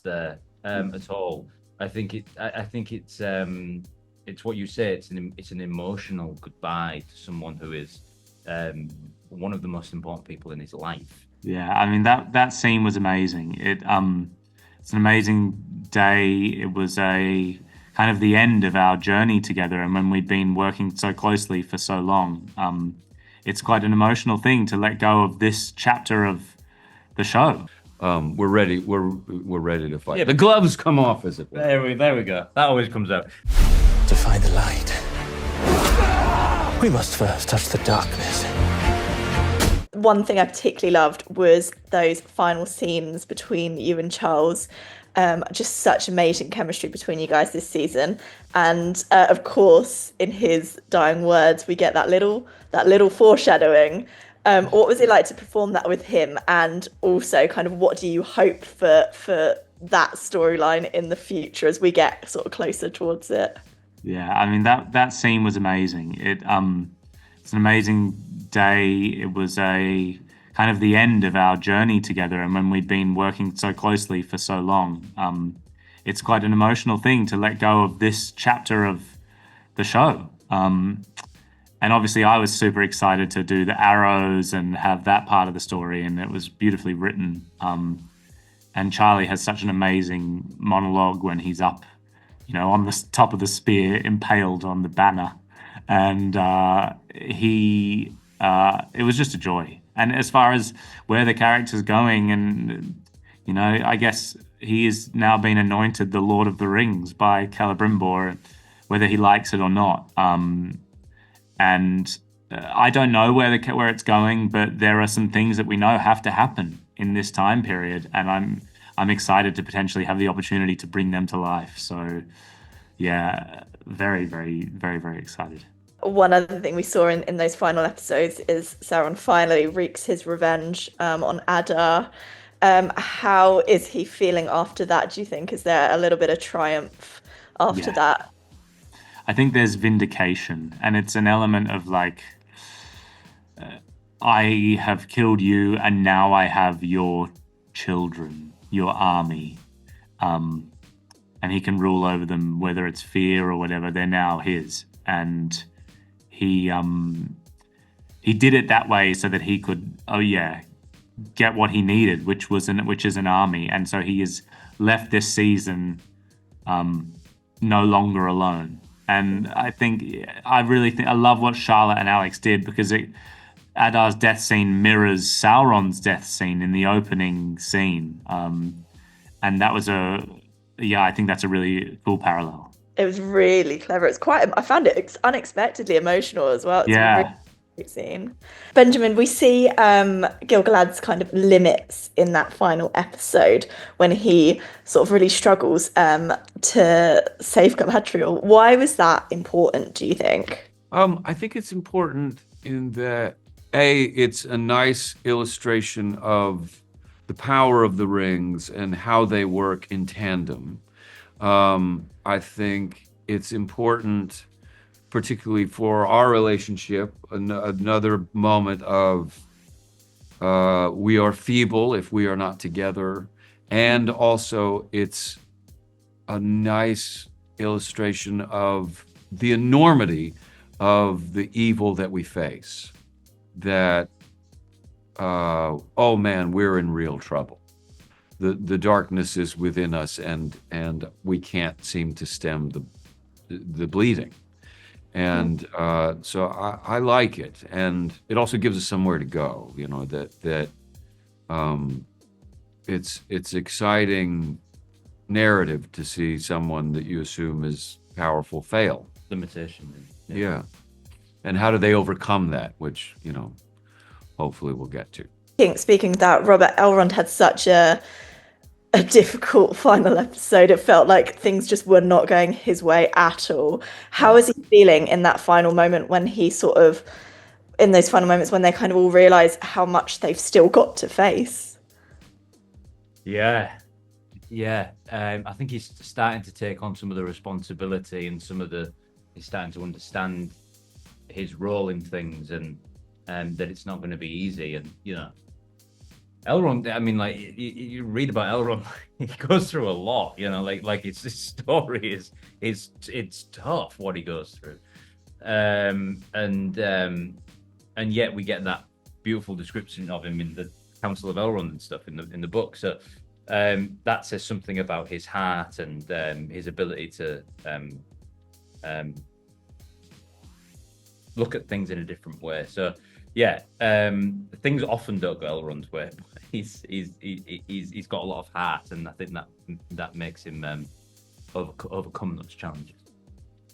there at all. I think it's what you say. It's an emotional goodbye to someone who is one of the most important people in his life. Yeah, I mean that scene was amazing. It's an amazing day. It was a kind of the end of our journey together, and when we'd been working so closely for so long, it's quite an emotional thing to let go of this chapter of the show. We're ready. We're ready to fight. Yeah, The gloves come off, as it were. There we go. That always comes out. To find the light, we must first touch the darkness. One thing I particularly loved was those final scenes between you and Charles. Just such amazing chemistry between you guys this season, and of course, in his dying words, we get that little foreshadowing. What was it like to perform that with him, and also kind of what do you hope for that storyline in the future as we get sort of closer towards it? Yeah, I mean that scene was amazing. It's an amazing day. It was a kind of the end of our journey together, and when we'd been working so closely for so long, it's quite an emotional thing to let go of this chapter of the show. And obviously, I was super excited to do the arrows and have that part of the story, and it was beautifully written. And Charlie has such an amazing monologue when he's up, on the top of the spear, impaled on the banner, and it was just a joy. And as far as where the character's going, and I guess he is now been anointed the Lord of the Rings by Celebrimbor, whether he likes it or not. And I don't know where it's going, but there are some things that we know have to happen in this time period, and I'm excited to potentially have the opportunity to bring them to life. So, yeah, very, very, very, very excited. One other thing we saw in those final episodes is Sauron finally wreaks his revenge on Adar. How is he feeling after that, do you think? Is there a little bit of triumph after that? I think there's vindication, and it's an element of I have killed you, and now I have your children, your army, and he can rule over them, whether it's fear or whatever. They're now his, and he did it that way so that he could, get what he needed, which is an army, and so he has left this season no longer alone. And I really think I love what Charlotte and Alex did, because Adar's death scene mirrors Sauron's death scene in the opening scene, and that was I think that's a really cool parallel. It was really clever. I found it unexpectedly emotional as well. It's a really great scene. Benjamin, we see Gil-galad's kind of limits in that final episode when he sort of really struggles to save Galadriel. Why was that important, do you think? I think it's important in that, it's a nice illustration of the power of the rings and how they work in tandem. I think it's important, particularly for our relationship, another moment of we are feeble if we are not together. And also it's a nice illustration of the enormity of the evil that we face. That, oh man, we're in real trouble. The darkness is within us, and we can't seem to stem the bleeding. And so I like it, and it also gives us somewhere to go. It's exciting narrative to see someone that you assume is powerful fail. Limitation. Yeah. And how do they overcome that, which hopefully we'll get to. Speaking of that, Robert Elrond had such a difficult final episode. It felt like things just were not going his way at all. How is he feeling in that final moment when in those final moments when they kind of all realize how much they've still got to face? Yeah. I think he's starting to take on some of the responsibility, and he's starting to understand his role in things, and that it's not going to be easy. And Elrond, I mean, like you read about Elrond, he goes through a lot, like it's this story is it's tough what he goes through, and yet we get that beautiful description of him in the Council of Elrond and stuff in the book. So that says something about his heart and his ability to look at things in a different way. So yeah, things often don't go Elrond's way. He's got a lot of heart, and I think that makes him overcome those challenges.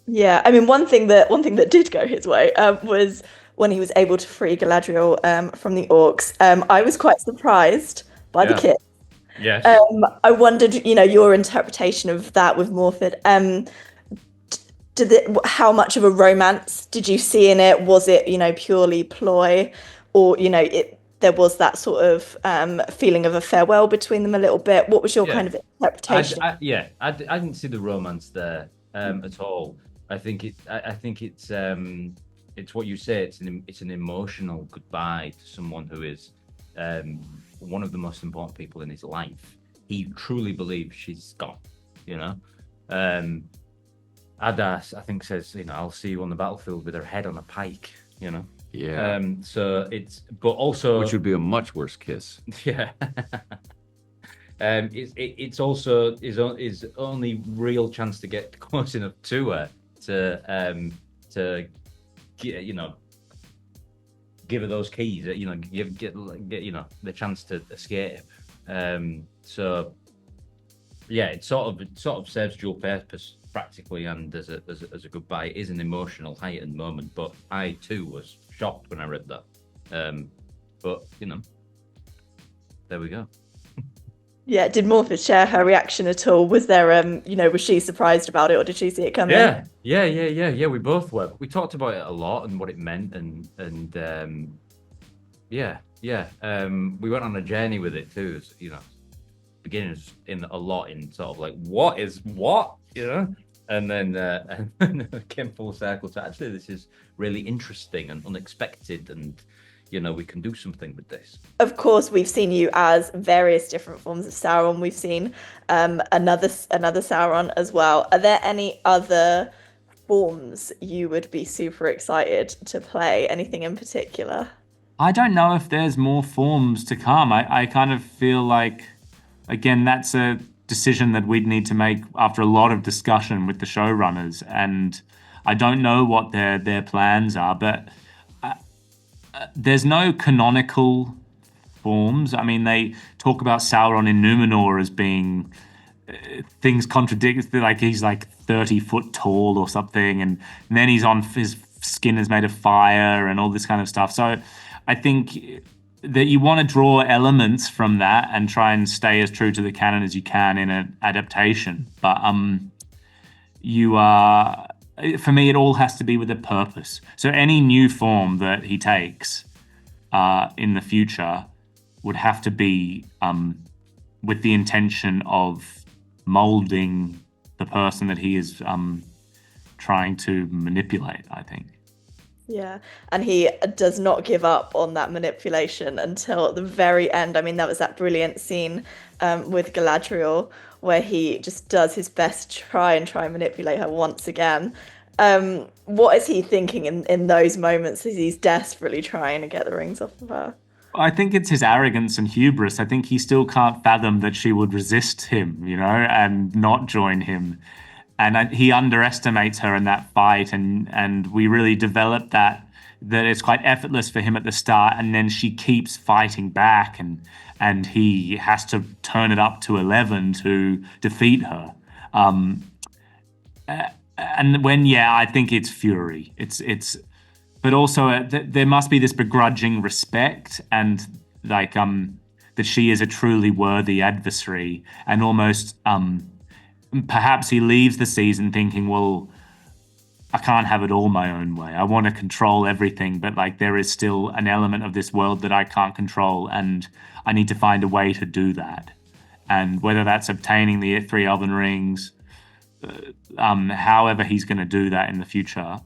Yeah, I mean, one thing that did go his way was when he was able to free Galadriel from the Orcs. I was quite surprised by the kid. Yes. I wondered, your interpretation of that with Morfydd. How much of a romance did you see in it? Was it, purely ploy, or there was that sort of feeling of a farewell between them a little bit? What was your kind of interpretation? I didn't see the romance there at all. I think it's what you say. It's an emotional goodbye to someone who is one of the most important people in his life. He truly believes she's gone. Adar, I think, says, I'll see you on the battlefield with her head on a pike. Yeah. So but also, which would be a much worse kiss. Yeah. It's also his only real chance to get close enough to her to give her those keys. Get the chance to escape. So yeah, it sort of serves dual purpose practically, and as a goodbye. It is an emotional heightened moment, but I too was shocked when I read that. But there we go. Yeah, did Morfydd share her reaction at all? Was there was she surprised about it, or did she see it coming? Yeah. We both were. We talked about it a lot and what it meant, and we went on a journey with it too. Beginners in a lot in sort of like what, and then it came full circle to actually this is really interesting and unexpected, and we can do something with this. Of course, we've seen you as various different forms of Sauron. We've seen another Sauron as well. Are there any other forms you would be super excited to play? Anything in particular? I don't know if there's more forms to come. I kind of feel like, again, that's a decision that we'd need to make after a lot of discussion with the showrunners, and I don't know what their plans are, but there's no canonical forms. I mean, they talk about Sauron in Numenor as being things contradict, like he's like 30 foot tall or something, and then his skin is made of fire and all this kind of stuff. So I think that you want to draw elements from that and try and stay as true to the canon as you can in an adaptation. But for me, it all has to be with a purpose. So any new form that he takes in the future would have to be with the intention of molding the person that he is trying to manipulate, I think. Yeah, and he does not give up on that manipulation until the very end. I mean, that was that brilliant scene with Galadriel where he just does his best to try and manipulate her once again. What is he thinking in those moments as he's desperately trying to get the rings off of her? I think it's his arrogance and hubris. I think he still can't fathom that she would resist him, and not join him. And he underestimates her in that fight, and we really develop that it's quite effortless for him at the start, and then she keeps fighting back, and he has to turn it up to 11 to defeat her. And I think it's fury. But also there must be this begrudging respect, and like that she is a truly worthy adversary, and almost perhaps he leaves the season thinking, well, I can't have it all my own way. I want to control everything, but like there is still an element of this world that I can't control, and I need to find a way to do that. And whether that's obtaining the 3 Elven rings, however he's going to do that in the future,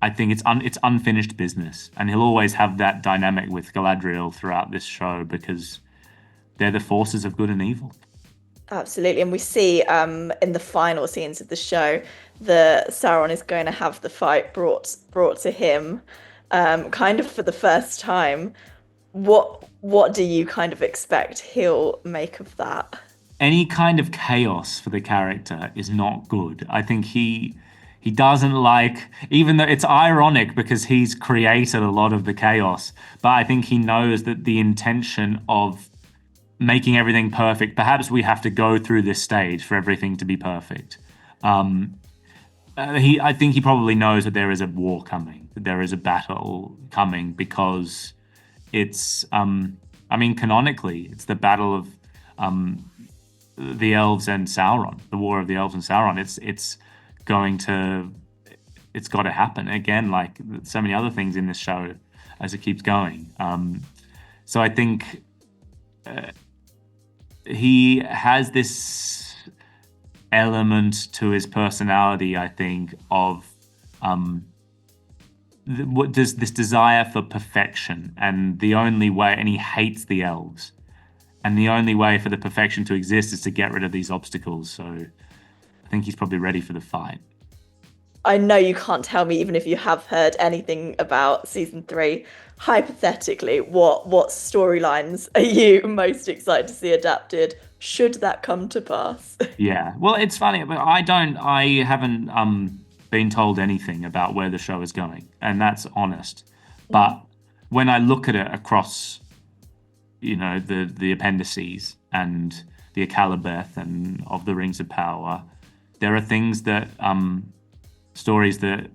I think it's unfinished business, and he'll always have that dynamic with Galadriel throughout this show because they're the forces of good and evil. Absolutely, and we see in the final scenes of the show that Sauron is going to have the fight brought to him, kind of for the first time. What do you kind of expect he'll make of that? Any kind of chaos for the character is not good. I think he doesn't like, even though it's ironic because he's created a lot of the chaos, but I think he knows that the intention of making everything perfect, perhaps we have to go through this stage for everything to be perfect. I think he probably knows that there is a war coming, that there is a battle coming, because it's, canonically, it's the battle of the elves and Sauron, the war of the elves and Sauron. It's got to happen again, like so many other things in this show as it keeps going. So I think he has this element to his personality, I think, of what does this desire for perfection, and the only way, and he hates the elves, and the only way for the perfection to exist is to get rid of these obstacles. So I think he's probably ready for the fight. I know you can't tell me, even if you have heard anything about season 3. Hypothetically, what storylines are you most excited to see adapted, should that come to pass? Yeah, well, it's funny, but I haven't been told anything about where the show is going, and that's honest. But when I look at it across, the appendices and the Akalabeth and of the Rings of Power, there are things that stories that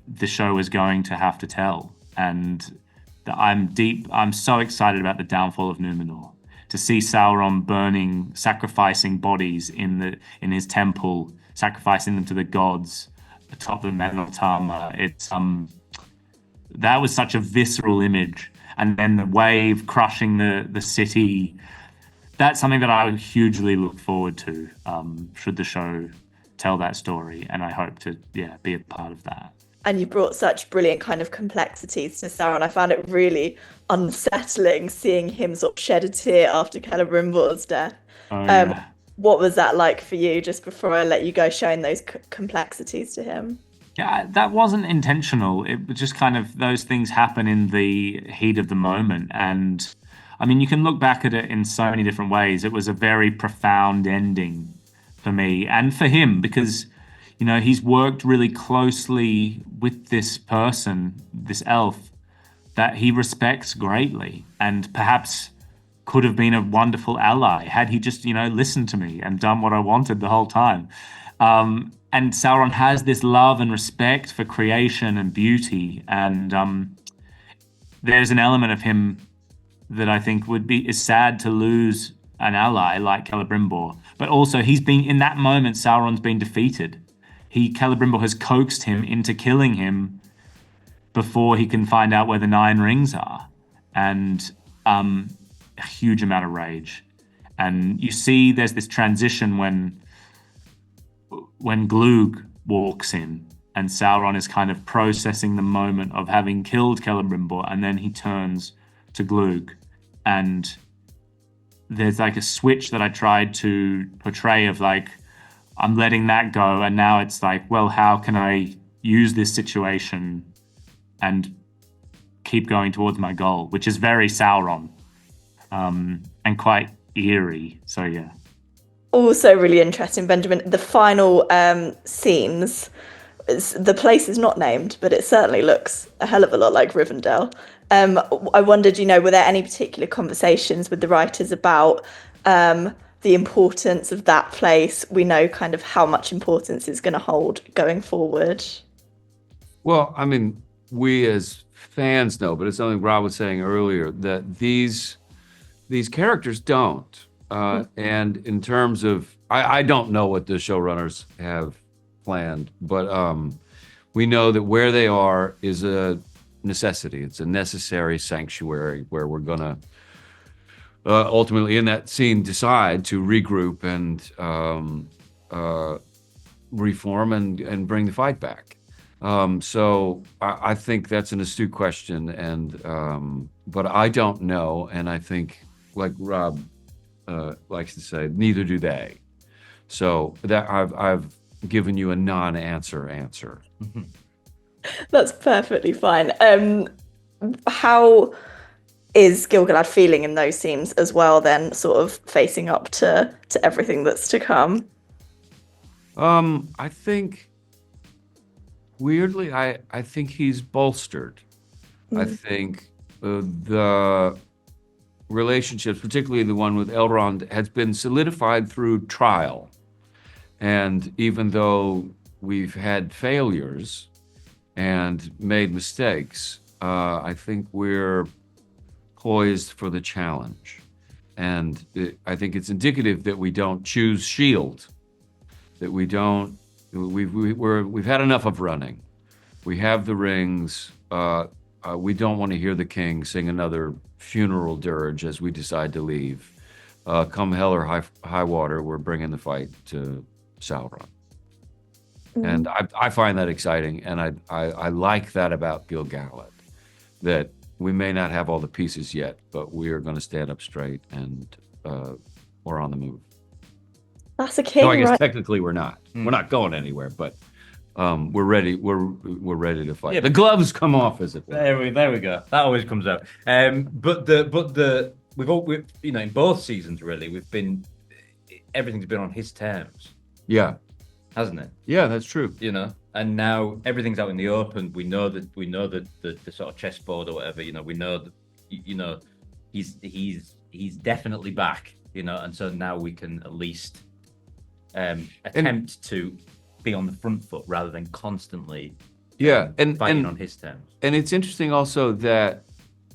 the show is going to have to tell, and I'm so excited about the downfall of Numenor, to see Sauron sacrificing bodies in his temple, sacrificing them to the gods atop the Meneltarma. It's that was such a visceral image, and then the wave crushing the city. That's something that I would hugely look forward to, should the show tell that story, and I hope to be a part of that. And you brought such brilliant kind of complexities to Sauron. I found it really unsettling seeing him sort of shed a tear after Celebrimbor's death. What was that like for you, just before I let you go, showing those complexities to him? Yeah, that wasn't intentional. It was just kind of, those things happen in the heat of the moment. And you can look back at it in so many different ways. It was a very profound ending for me and for him, because he's worked really closely with this person, this elf, that he respects greatly, and perhaps could have been a wonderful ally had he just, listened to me and done what I wanted the whole time. And Sauron has this love and respect for creation and beauty, and there's an element of him that I think is sad to lose an ally like Celebrimbor. But also, he's been, in that moment, Sauron's been defeated. Celebrimbor has coaxed him into killing him before he can find out where the 9 rings are, and a huge amount of rage. And you see there's this transition when Glug walks in, and Sauron is kind of processing the moment of having killed Celebrimbor, and then he turns to Glug, and there's like a switch that I tried to portray of like, I'm letting that go, and now it's like, well, how can I use this situation and keep going towards my goal, which is very Sauron, and quite eerie. So yeah. Also really interesting, Benjamin, the final scenes, the place is not named, but it certainly looks a hell of a lot like Rivendell. I wondered, were there any particular conversations with the writers about the importance of that place? We know kind of how much importance it's going to hold going forward. Well, we as fans know, but it's something Rob was saying earlier, that these characters don't. And in terms of, I don't know what the showrunners have planned, but we know that where they are is a necessity. It's a necessary sanctuary where we're going to ultimately in that scene decide to regroup and reform and bring the fight back. So I think that's an astute question, and but I don't know, and I think, like Rob likes to say, neither do they. So that I've given you a non-answer answer. That's perfectly fine. How is Gil-galad feeling in those scenes as well? Then, sort of facing up to everything that's to come. I think weirdly, I think he's bolstered. I think the relationships, particularly the one with Elrond, has been solidified through trial. And even though we've had failures and made mistakes, I think we're poised for the challenge. And I think it's indicative that we don't choose shield, that we don't. We've had enough of running. We have the rings. We don't want to hear the king sing another funeral dirge as we decide to leave. Come hell or high water, we're bringing the fight to Sauron. And I find that exciting, and I like that about Gil-galad, that we may not have all the pieces yet, but we are going to stand up straight, and we're on the move. That's a king, No, I guess right? technically we're not. We're not going anywhere, but we're ready. We're ready to fight. Yeah, The gloves come off, as it were. There we go. That always comes out. But we've in both seasons really everything's been on his terms, Yeah, hasn't it? yeah, that's true. And now everything's out in the open. We know that the sort of chessboard or whatever. We know that he's definitely back. And so now we can at least attempt to be on the front foot rather than constantly fighting on his terms. And it's interesting also that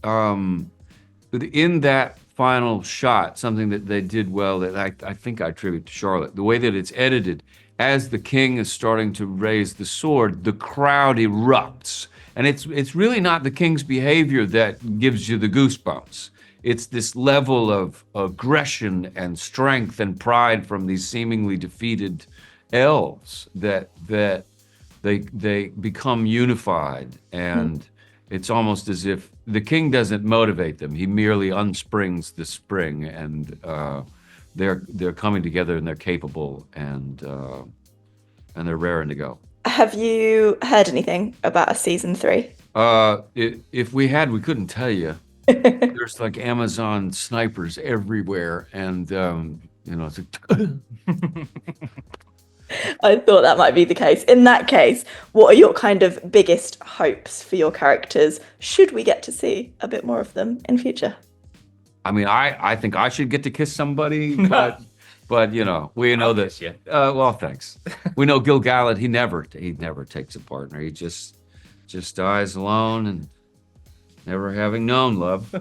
in that final shot, something that they did well that I think I attribute to Charlotte, the way that it's edited, as the king is starting to raise the sword, the crowd erupts. And it's really not the king's behavior that gives you the goosebumps. It's this level of aggression and strength and pride from these seemingly defeated elves that they become unified, and it's almost as if the king doesn't motivate them. He merely unsprings the spring, and they're coming together, and they're capable, and they're raring to go. Have you heard anything about a season 3? If we had, we couldn't tell you. There's like Amazon snipers everywhere, and it's like I thought that might be the case. In that case, what are your kind of biggest hopes for your characters? Should we get to see a bit more of them in future? I mean, I think I should get to kiss somebody, but we know that. Kiss you. Well, thanks. We know Gil-galad. He never takes a partner. He just dies alone and never having known love.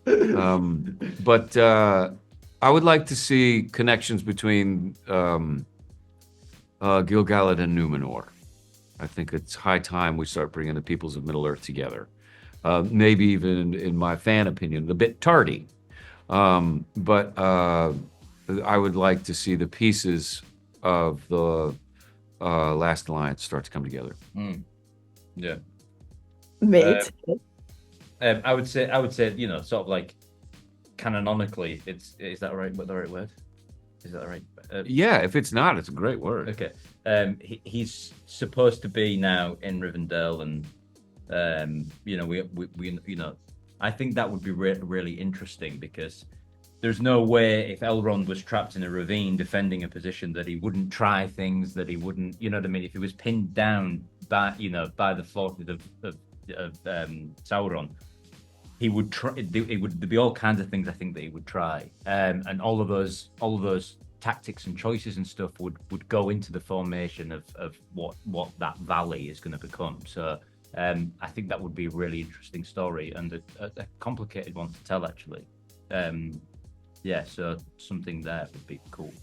But I would like to see connections between Gil-galad and Numenor. I think it's high time we start bringing the peoples of Middle-earth together. Maybe even, in my fan opinion, a bit tardy. But I would like to see the pieces of the Last Alliance start to come together. Yeah. Me too. I would say, sort of like canonically, is that right? What the right word? Is that right? Yeah, if it's not, it's a great word. Okay. He's supposed to be now in Rivendell, and I think that would be really interesting, because there's no way, if Elrond was trapped in a ravine defending a position, that he wouldn't try things, that he wouldn't, if he was pinned down by the forces of Sauron, he would try. It would be all kinds of things, I think, that he would try, and all of those tactics and choices and stuff would go into the formation of what that valley is going to become. So I think that would be a really interesting story, and a complicated one to tell, actually. So something there would be cool.